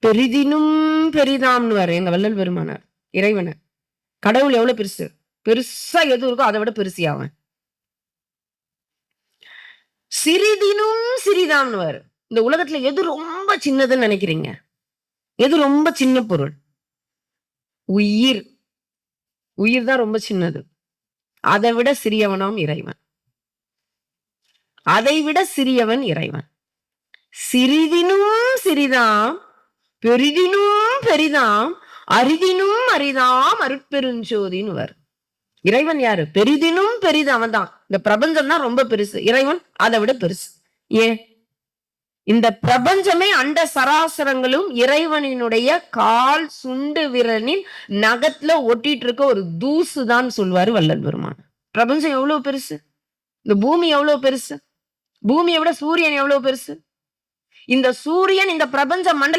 பெரிதினும் பெரிதாம்னு வர எங்க வள்ளல் பெருமானார் இறைவன. கடவுள் எவ்வளவு பெருசு? பெருசா எது இருக்கோ அதை விட பெருசி அவன். சிறிதினும் சிறிதாம்னு வர. இந்த உலகத்துல எது ரொம்ப சின்னதுன்னு நினைக்கிறீங்க? எது ரொம்ப சின்ன பொருள்? உயிர். உயிர் தான் ரொம்ப சின்னது. அதை விட சிறியவனாம் இறைவன். அதை விட சிறியவன் இறைவன். சிறிதினும் சிறிதாம் பெரிதினும் பெரிதாம் அரிதினும் அரிதாம் அருட்பெருஞ்சோதின்னு வரும். இறைவன் யாரு? பெரிதினும் பெரிது அவன் தான். இந்த பிரபஞ்சம் தான் ரொம்ப பெருசு. இறைவன் அதை விட பெருசு. ஏன்? இந்த பிரபஞ்சமே அண்ட சராசரங்களும் இறைவனினுடைய கால் சுண்டு விரலின் நகத்துல ஒட்டிட்டு இருக்க ஒரு தூசு தான் சொல்வாரு வள்ளல் பெருமான். பிரபஞ்சம் எவ்வளவு பெருசு? இந்த பூமி எவ்வளவு பெருசு? பூமியை விட சூரியன் எவ்வளவு பெருசு? இந்த சூரியன் இந்த பிரபஞ்ச மண்டல